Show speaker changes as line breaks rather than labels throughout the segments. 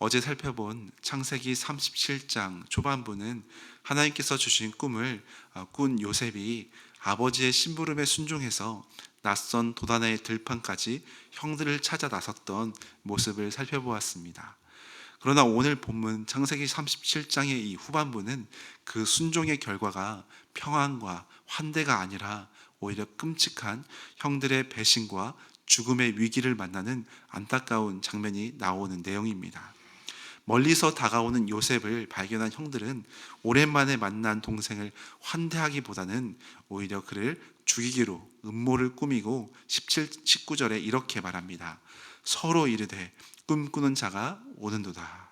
어제 살펴본 창세기 37장 초반부는 하나님께서 주신 꿈을 꾼 요셉이 아버지의 심부름에 순종해서 낯선 도단의 들판까지 형들을 찾아 나섰던 모습을 살펴보았습니다. 그러나 오늘 본문 창세기 37장의 이 후반부는 그 순종의 결과가 평안과 환대가 아니라 오히려 끔찍한 형들의 배신과 죽음의 위기를 만나는 안타까운 장면이 나오는 내용입니다. 멀리서 다가오는 요셉을 발견한 형들은 오랜만에 만난 동생을 환대하기보다는 오히려 그를 죽이기로 음모를 꾸미고 19절에 이렇게 말합니다. 서로 이르되 꿈꾸는 자가 오는도다.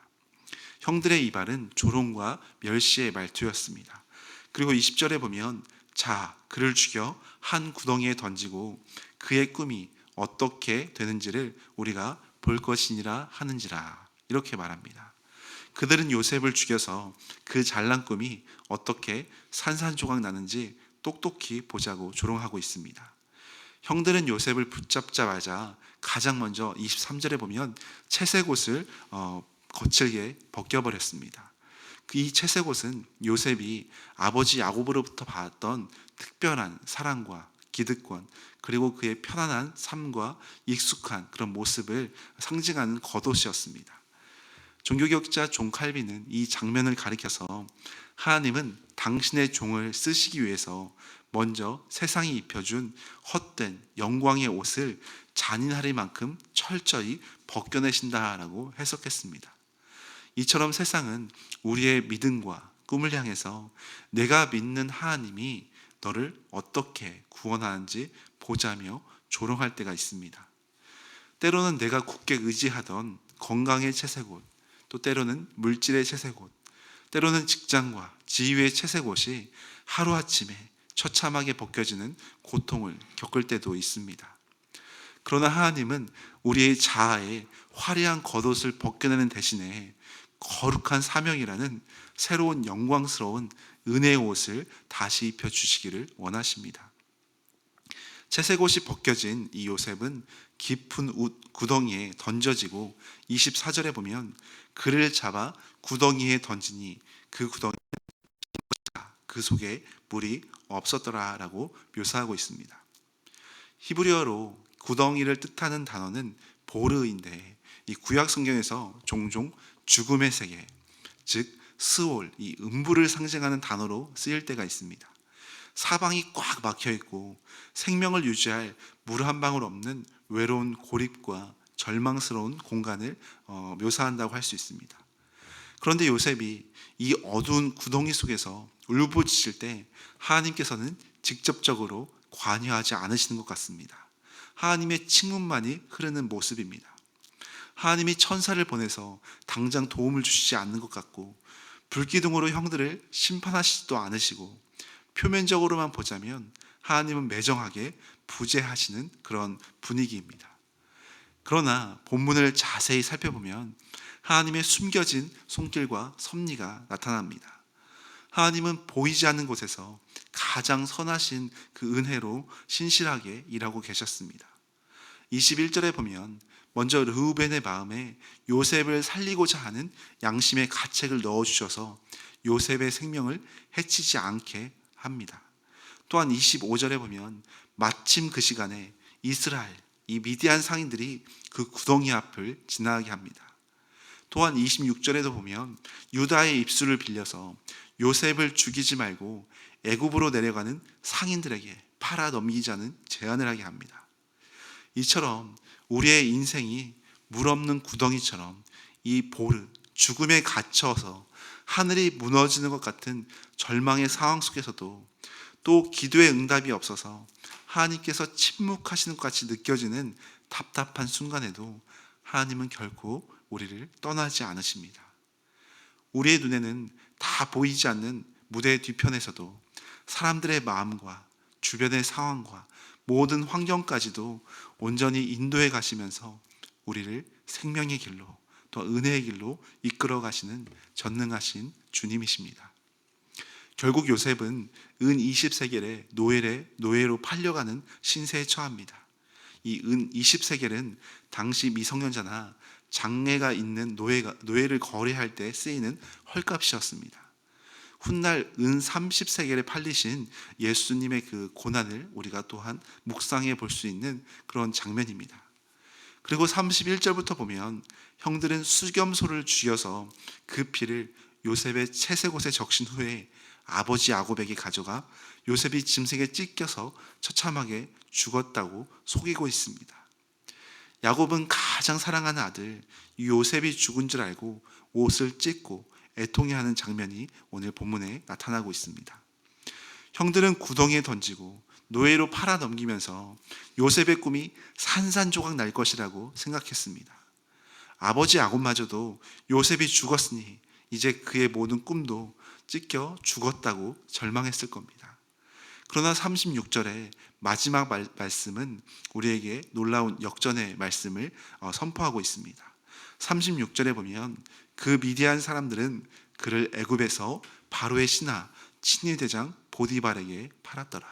형들의 이 말은 조롱과 멸시의 말투였습니다. 그리고 20절에 보면 자, 그를 죽여 한 구덩이에 던지고 그의 꿈이 어떻게 되는지를 우리가 볼 것이니라 하는지라, 이렇게 말합니다. 그들은 요셉을 죽여서 그 잘난 꿈이 어떻게 산산조각 나는지 똑똑히 보자고 조롱하고 있습니다. 형들은 요셉을 붙잡자마자 가장 먼저 23절에 보면 채색 옷을 거칠게 벗겨버렸습니다. 이 채색 옷은 요셉이 아버지 야곱으로부터 받았던 특별한 사랑과 기득권, 그리고 그의 편안한 삶과 익숙한 그런 모습을 상징하는 겉옷이었습니다. 종교개혁자 존 칼빈은 이 장면을 가리켜서 하나님은 당신의 종을 쓰시기 위해서 먼저 세상이 입혀준 헛된 영광의 옷을 잔인할 만큼 철저히 벗겨내신다라고 해석했습니다. 이처럼 세상은 우리의 믿음과 꿈을 향해서 내가 믿는 하나님이 너를 어떻게 구원하는지 보자며 조롱할 때가 있습니다. 때로는 내가 굳게 의지하던 건강의 채색옷, 또 때로는 물질의 채색옷, 때로는 직장과 지위의 채색옷이 하루아침에 처참하게 벗겨지는 고통을 겪을 때도 있습니다. 그러나 하나님은 우리의 자아에 화려한 겉옷을 벗겨내는 대신에 거룩한 사명이라는 새로운 영광스러운 은혜의 옷을 다시 입혀주시기를 원하십니다. 채색옷이 벗겨진 이 요셉은 깊은 구덩이에 던져지고 24절에 보면 그를 잡아 구덩이에 던지니 그 구덩이는 그 속에 물이 없었더라라고 묘사하고 있습니다. 히브리어로 구덩이를 뜻하는 단어는 보르인데 이 구약 성경에서 종종 죽음의 세계, 즉 스올, 이 음부를 상징하는 단어로 쓰일 때가 있습니다. 사방이 꽉 막혀 있고 생명을 유지할 물 한 방울 없는 외로운 고립과 절망스러운 공간을 묘사한다고 할 수 있습니다. 그런데 요셉이 이 어두운 구덩이 속에서 울부짖을 때 하나님께서는 직접적으로 관여하지 않으시는 것 같습니다. 하나님의 칭문만이 흐르는 모습입니다. 하나님이 천사를 보내서 당장 도움을 주시지 않는 것 같고, 불기둥으로 형들을 심판하시지도 않으시고, 표면적으로만 보자면 하나님은 매정하게 부재하시는 그런 분위기입니다. 그러나 본문을 자세히 살펴보면 하나님의 숨겨진 손길과 섭리가 나타납니다. 하나님은 보이지 않는 곳에서 가장 선하신 그 은혜로 신실하게 일하고 계셨습니다. 21절에 보면 먼저 르우벤의 마음에 요셉을 살리고자 하는 양심의 가책을 넣어주셔서 요셉의 생명을 해치지 않게 합니다. 또한 25절에 보면 마침 그 시간에 이스라엘, 이 미디안 상인들이 그 구덩이 앞을 지나가게 합니다. 또한 26절에도 보면 유다의 입술을 빌려서 요셉을 죽이지 말고 애굽으로 내려가는 상인들에게 팔아 넘기자는 제안을 하게 합니다. 이처럼 우리의 인생이 물 없는 구덩이처럼 이 보르, 죽음에 갇혀서 하늘이 무너지는 것 같은 절망의 상황 속에서도, 또 기도의 응답이 없어서 하나님께서 침묵하시는 것 같이 느껴지는 답답한 순간에도 하나님은 결코 우리를 떠나지 않으십니다. 우리의 눈에는 다 보이지 않는 무대 뒤편에서도 사람들의 마음과 주변의 상황과 모든 환경까지도 온전히 인도해 가시면서 우리를 생명의 길로, 또 은혜의 길로 이끌어 가시는 전능하신 주님이십니다. 결국 요셉은 은 20세겔의 노예로 팔려가는 신세에 처합니다. 이 은 20세겔은 당시 미성년자나 장애가 있는 노예를 거래할 때 쓰이는 헐값이었습니다. 훗날 은 30세겔에 팔리신 예수님의 그 고난을 우리가 또한 묵상해 볼 수 있는 그런 장면입니다. 그리고 31절부터 보면 형들은 수겸소를 쥐어서 그 피를 요셉의 채색옷에 적신 후에 아버지 야곱에게 가져가 요셉이 짐승에 찢겨서 처참하게 죽었다고 속이고 있습니다. 야곱은 가장 사랑하는 아들 요셉이 죽은 줄 알고 옷을 찢고 애통해하는 장면이 오늘 본문에 나타나고 있습니다. 형들은 구덩이에 던지고 노예로 팔아 넘기면서 요셉의 꿈이 산산조각 날 것이라고 생각했습니다. 아버지 야곱마저도 요셉이 죽었으니 이제 그의 모든 꿈도 찢겨 죽었다고 절망했을 겁니다. 그러나 36절의 마지막 말씀은 우리에게 놀라운 역전의 말씀을 선포하고 있습니다. 36절에 보면 그 미디안 사람들은 그를 애굽에서 바로의 신하 친위대장 보디발에게 팔았더라.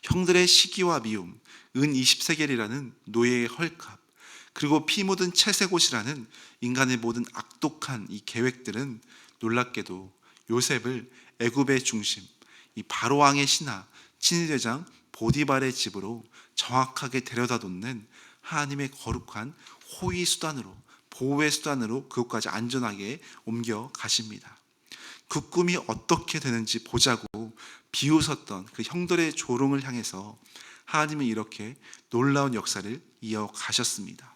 형들의 시기와 미움, 은 20세겔이라는 노예의 헐값, 그리고 피 묻은 채색옷이라는 인간의 모든 악독한 이 계획들은 놀랍게도 요셉을 애굽의 중심, 이 바로왕의 신하 친위대장 보디발의 집으로 정확하게 데려다 놓는 하나님의 거룩한 호위 수단으로, 보호의 수단으로 그곳까지 안전하게 옮겨 가십니다. 그 꿈이 어떻게 되는지 보자고 비웃었던 그 형들의 조롱을 향해서 하나님은 이렇게 놀라운 역사를 이어가셨습니다.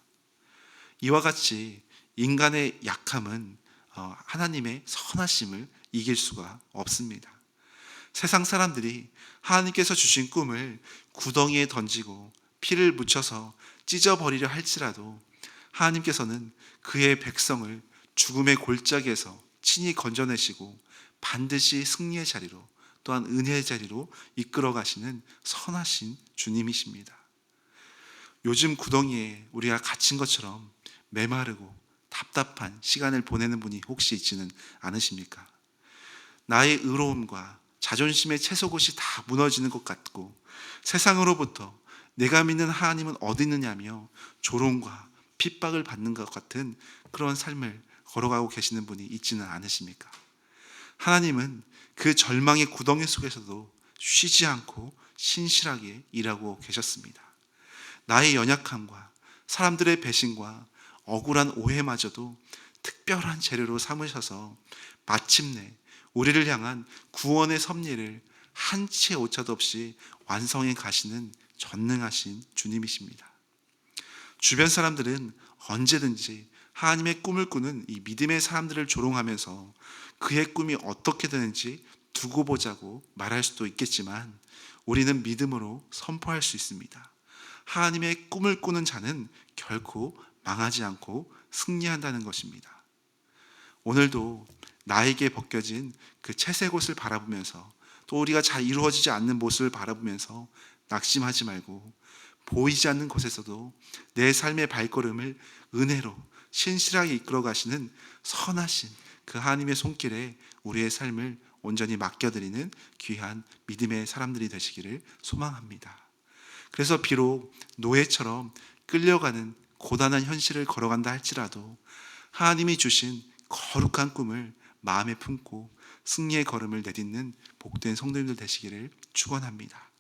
이와 같이 인간의 약함은 하나님의 선하심을 이길 수가 없습니다. 세상 사람들이 하나님께서 주신 꿈을 구덩이에 던지고 피를 묻혀서 찢어버리려 할지라도 하나님께서는 그의 백성을 죽음의 골짜기에서 친히 건져내시고 반드시 승리의 자리로, 또한 은혜의 자리로 이끌어 가시는 선하신 주님이십니다. 요즘 구덩이에 우리가 갇힌 것처럼 메마르고 답답한 시간을 보내는 분이 혹시 있지는 않으십니까? 나의 의로움과 자존심의 채속옷이 다 무너지는 것 같고 세상으로부터 내가 믿는 하나님은 어디 있느냐며 조롱과 핍박을 받는 것 같은 그런 삶을 걸어가고 계시는 분이 있지는 않으십니까? 하나님은 그 절망의 구덩이 속에서도 쉬지 않고 신실하게 일하고 계셨습니다. 나의 연약함과 사람들의 배신과 억울한 오해마저도 특별한 재료로 삼으셔서 마침내 우리를 향한 구원의 섭리를 한치의 오차도 없이 완성해 가시는 전능하신 주님이십니다. 주변 사람들은 언제든지 하나님의 꿈을 꾸는 이 믿음의 사람들을 조롱하면서 그의 꿈이 어떻게 되는지 두고 보자고 말할 수도 있겠지만 우리는 믿음으로 선포할 수 있습니다. 하나님의 꿈을 꾸는 자는 결코 망하지 않고 승리한다는 것입니다. 오늘도 나에게 벗겨진 그 채색옷을 바라보면서 또 우리가 잘 이루어지지 않는 모습을 바라보면서 낙심하지 말고 보이지 않는 곳에서도 내 삶의 발걸음을 은혜로 신실하게 이끌어 가시는 선하신 그 하나님의 손길에 우리의 삶을 온전히 맡겨드리는 귀한 믿음의 사람들이 되시기를 소망합니다. 그래서 비록 노예처럼 끌려가는 고단한 현실을 걸어간다 할지라도 하나님이 주신 거룩한 꿈을 마음에 품고 승리의 걸음을 내딛는 복된 성도님들 되시기를 축원합니다.